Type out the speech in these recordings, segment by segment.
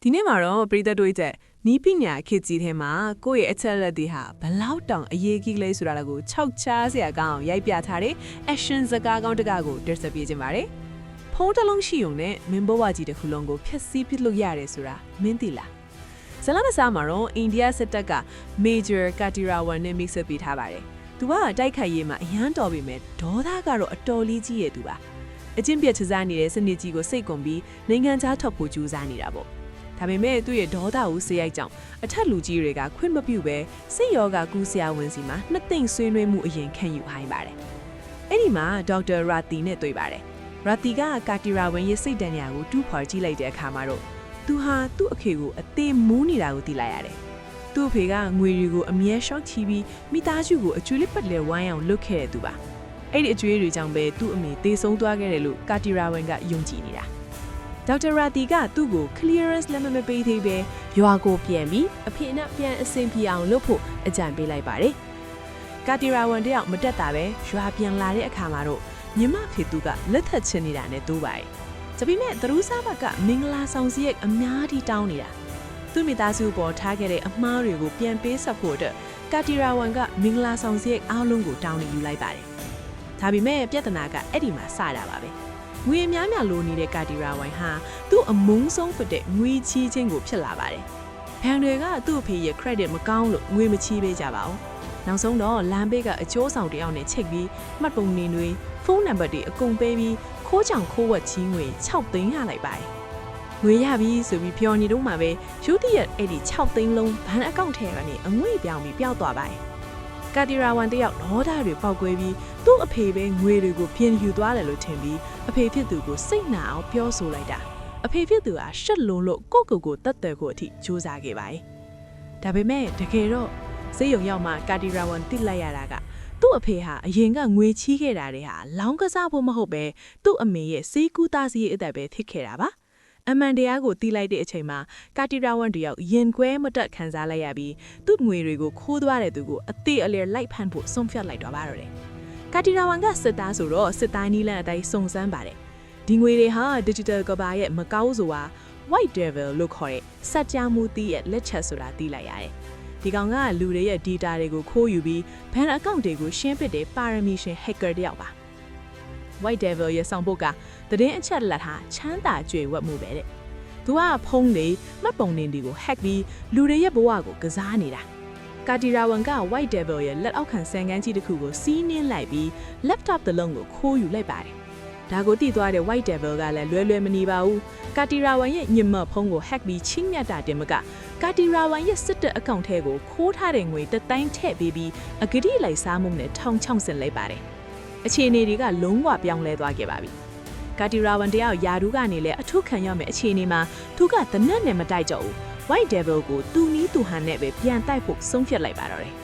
ဒီနေ့မှာတော့ပရိသတ်တို့ရဲ့နီးပညာခေတ်ကြီးထဲမှာကိုယ့်ရဲ့အချက်လက်တွေဟာဘလောက်တောင်အရေးကြီးလဲဆိုတာကိုခြောက်ချားစရာကောင်းအောင်ရိုက်ပြထားတဲ့ action စကားကောင်းတစ်ကားကိုတင်ဆက်ပေးခြင်းပါတယ်။ဖုန်းတစ်လုံးရှိုံနဲ့မင်းဘဝကြီးတစ်ခုလုံးကိုဖျက်ဆီးပစ်လို့ရတယ်ဆိုတာမင်းသိလား။ဇလမစားမှာတော့အိန္ဒိယစစ်တပ်က Major Katirawan နဲ့မိတ်ဆက်ပေးထားပါတယ်။သူကတိုက်ခိုက်ရေးမှာအရန်တော်ပြီမဲ့ဒေါသကတော့အတော်လေးကြီးရဲ့သူပါ။အချင်းပြတ်ချစားနေတဲ့စနစ်ကြီးကိုစိတ်ကုန်ပြီးနိုင်ငံခြားထွက်ဖို့ကြိုးစားနေတာပေါ့။ဒါပေမဲ့သူ့ရဲ့ဒေါသကိုစေရိုက်ကြောင်အထက်လူကြီးတွေကခွင့်မပြုပဲစိတ်ယောဂကူးဆရာဝန်စီမှာနှစ်သိမ့်ဆွေးနွေးမှုအရင်ခံယူဟိုင်းပါတယ်။အဲ့ဒီမှာဒေါက်တာရာတီနဲ့တွေ့ပါတယ်။ရာတီကကာတီရာဝန်ရဲ့စိတ်တန်ရာကိုတူးဖော်ကြည့်လိုက်တဲ့အခါမှာတော့သူဟာသူ့အဖေကိုအသေးမူးနေတာကိုသိလိုက်ရတယ်။သူ့အဖေကငွေတွေကိုအမြဲရှော့ချီပြီးမိသားစုကိုအကျွေးလေးပတ်လဲဝိုင်းအောင်လုပ်ခဲ့တဲ့သူပါ။အဲ့ဒီအကျွေးတွေကြောင့်ပဲသူ့အမေသေဆုံးသွားခဲ့တယ်လို့ကာတီရာဝန်ကယုံကြည်နေတာ။ဒေါက်တာရာတီကသူ့ကို clearance လက်မပေးသေးပဲရွာကိုပြန်ပြီးအဖေနဲ့ပြန်အဆင်ပြေအောင်လုပ်ဖို့အကြံပေးလိုက်ပါတယ်။ကာတီရာဝန်တယောက်မတက်တာပဲရွာပြန်လာတဲ့အခါမှာတော့မြမဖေသူကလက်ထပ်ချင်နေတာနဲ့တိုးပါတယ်။ဒါပေမဲ့သရူးစားဘကမင်္ဂလာဆောင်စီရဲ့အများကြီးတောင်းနေတာ။သူ့မိသားစုပေါ်ထားခဲ့တဲ့အမှားတွေကိုပြန်ပေးဆက်ဖို့အတွက်ကာတီရာဝန်ကမင်္ဂလာဆောင်စီရဲ့အားလုံးကိုတောင်းနေယူလိုက်ပါတယ်။ဒါပေမဲ့ပြဿနာကအဲ့ဒီမှာစတာပါပဲ။ငွေများများလိုနေတဲ့ကာတီရာဝန်ဟာသူ့အမုန်းဆုံးဖြစ်တဲ့ငွေချီးခြင်းကိုဖြစ်လာပါတယ်။ဘဏ်တွေကသူ့အဖေရဲ့ credit မကောင်းလို့ငွေမချီးပေးကြပါဘူး။နောက်ဆုံးတော့လမ်းဘေးကအကျိုးဆောင်တယောက်နဲ့ချိတ်ပြီးမှတ်ပုံတင်တွေဖုန်းနံပါတ်တွေအကုန်ပေးပြီးခိုးချောင်ခိုးဝက်ချီးငွေ6သိန်းရလိုက်ပါတယ်။ငွေရပြီဆိုပြီးပြောနေတော့မှပဲရုတ်တရက်အဲ့ဒီ6သိန်းလုံးဘဏ်အကောင့်ထဲကနေအငွေပြောင်းပြီးပျောက်သွားပါတယ်။ကာတီရာဝန်တယောက်ဒေါသတွေပေါက်ကွဲပြီးသူ့အဖေပဲငွေတွေကိုပြင်ယူသွားတယ်လို့ထင်ပြီးအဖေဖြစ်သူကိုစိတ်နာအောင်ပြောဆိုလိုက်တာအဖေဖြစ်သူကရှက်လုံးလို့ကိုတတ်တယ်ကိုအထိစူးစမ်းခဲ့ပါတယ်။ဒါပေမဲ့တကယ်တော့စိတ်ယုံရောက်မှကာတီရာဝန်တိလိုက်ရတာကသူ့အဖေဟာအရင်ကငွေချီးခဲ့တာတွေဟာလောင်းကစားဖို့မဟုတ်ပဲသူ့အမေရဲ့စေးကူးသားစီးရဲ့အသက်ပဲဖြစ်ခဲ့တာပါအမှန်တရားကိုတီးလိုက်တဲ့အချိန်မှာကာတီရာဝန်တယောက်ရင်ခွဲမတက်ခံစားလိုက်ရပြီးသူ့ငွေတွေကိုခိုးသွားတဲ့သူကိုအသေးအလျလိုက်ဖမ်းဖို့ဆုံးဖြတ်လိုက်တော့ပါတော့တယ်ကာတီရာဝန်ကစစ်သားဆိုတော့စစ်သားနီးလန်းအတိုင်းစုံစမ်းပါတယ်ဒီငွေတွေဟာ digital ကဘာရဲ့မကောင်းဆိုတာ white devil လို့ခေါ်တဲ့စက်ကြားမှုတီးရဲ့လက်ချက်ဆိုတာသိလိုက်ရတယ်ဒီကောင်ကလူတွေရဲ့ data တွေကိုခိုးယူပြီးဘဏ်အကောင့်တွေကိုရှင်းပစ်တဲ့ပါရမီရှင် hacker တယောက်ပါ white devil ရဲ့ဆောင်ပုတ်ကသတင်းအချက်လက်ဟာချမ်းသာကြွယ်ဝမှုပဲတဲ့သူကဖုန်းတွေမှတ်ပုံတင်တွေကို hack ပြီးလူတွေရဲ့ဘဝကိုကစားနေတာကာတီရာဝန်က white devil ရဲ့လက်အောက်ခံစံကန်းကြီးတစ်ခုကိုစီးနင်းလိုက်ပြီး laptop တစ်လုံးကိုခိုးယူလိုက်ပါတယ်ဒါကိုတည်သွားတဲ့ white devil ကလည်းလွယ်မနေပါဘူးကာတီရာဝန်ရဲ့ညမဖုန်းကို hack ပြီးချင်းမြတ်တာတင်မကကာတီရာဝန်ရဲ့စစ်တပ်အကောင့်ထဲကိုခိုးထားတဲ့ငွေတသိန်းထည့်ပေးပြီးအဂတိလိုက်စားမှုနဲ့ထောင်ချောင်းဆင်လိုက်ပါတယ်အခြေအနေတွေကလုံးဝပြောင်းလဲသွားခဲ့ပါပြီကာတီရာဝန်တယောက်ယာဒူးကနေလည်းအထုခံရမယ့်အခြေအနေမှာသူကတနက်နဲ့မတိုက်ကြဘူး white devil ကိုသူနီးသူဟန်နဲ့ပဲပြန်တိုက်ဖို့ဆုံးဖြတ်လိုက်ပါတော့တယ်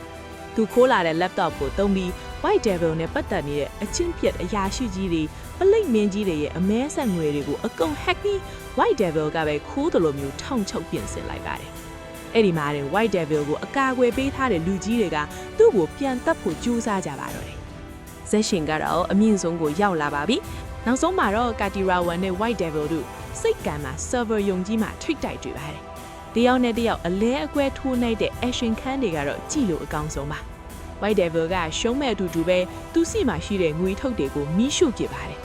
သူခိုးလာတဲ့ laptop ကိုသုံးပြီး white devil နဲ့ပတ်သက်နေတဲ့အချင်းပြတ်အရာရှိကြီးတွေပလိတ်မင်းကြီးတွေရဲ့အမဲဆက်ငွေတွေကိုအကုန် hack ပြီး white devil ကပဲခိုးတယ်လို့မျိုးထောင်ချုပ်ပြင်ဆင်လိုက်ပါတယ်အဲ့ဒီမှာတဲ့ white devil ကိုအကာအကွယ်ပေးထားတဲ့လူကြီးတွေကသူ့ကိုပြန်တပ်ဖို့ကြိုးစားကြပါတော့တယ်ဇက်ရှင်ကတော့အမြင့်ဆုံးကိုရောက်လာပါပြီနောက်ဆုံးမှာတော့ကာတီရာဝန်နဲ့ white devil တို့စိတ်ကံမှာ server ယုံကြီးမှာထိတိုက်တွေ့ပါတယ်တယောက်နဲ့တယောက်အလဲအကွဲထိုးနေတဲ့ action ခန်းတွေကတော့ကြည့်လို့အကောင်းဆုံးပါ white devil ကရှုံးမဲ့အတူတူပဲသူ့စီမှာရှိတဲ့ငွေထုတ်တွေကိုမီးရှို့ပစ်ပါတယ်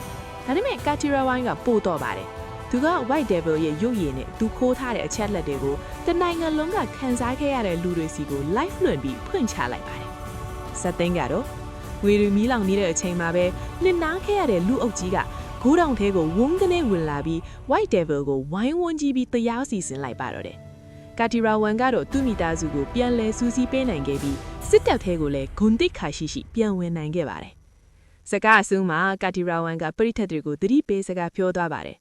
ဒါပေမဲ့ကာတီရာဝန်ကပို့တော့ပါတယ်သူက white devil ရဲ့ရုပ်ရည်နဲ့သူခိုးထားတဲ့အချက်လက်တွေကိုတနိုင်ငံလုံးကခန်းစားခဲ့ရတဲ့လူတွေစီကို live လွှင့်ပြီးဖွင့်ချလိုက်ပါတယ်ဇက်သိန်းကတော့ငွေတွေမီးလောင်နေတဲ့အချိန်မှာပဲလစ်နာခဲ့ရတဲ့လူအုပ်ကြီးကဂိုးတောင်ထဲကိုဝုန်းကနေဝင်လာပြီး white devil ကိုဝိုင်းဝန်းကြည့်ပြီးတရားစီစဉ်လိုက်ပါတော့တယ်ကာတီရာဝန်ကတော့သူ့မိသားစုကိုပြန်လဲစူးစီးပေးနိုင်ခဲ့ပြီးစစ်တပ်ထဲကိုလည်းဂုဏ်သိက္ခာရှိပြန်ဝင်နိုင်ခဲ့ပါတယ်စကားအဆုံးမှာကာတီရာဝန်ကပရိသတ်တွေကိုသတိပေးစကားပြောသွားပါတယ်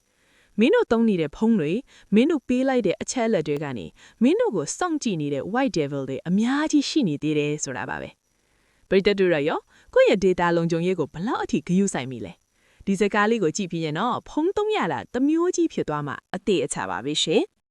မင်းတို့သုံးနေတဲ့ဖုန်းတွေမင်းတို့ပေးလိုက်တဲ့အချက်လက်တွေကနေမင်းတို့ကိုစောင့်ကြည့်နေတဲ့ white devil တွေအများကြီးရှိနေသေးတယ်ဆိုတာပါပဲပရိသတ်တို့ရောကိုယ့်ရဲ့ data လုံခြုံရေးကိုဘလောက်အထိဂရုစိုက်မိလဲဒီစကားလေးကိုကြည့်ပြီးရင်တော့ဖုန်းသုံးရတာတမျိုးကြီးဖြစ်သွားမှအသေးအချပါပဲရှင်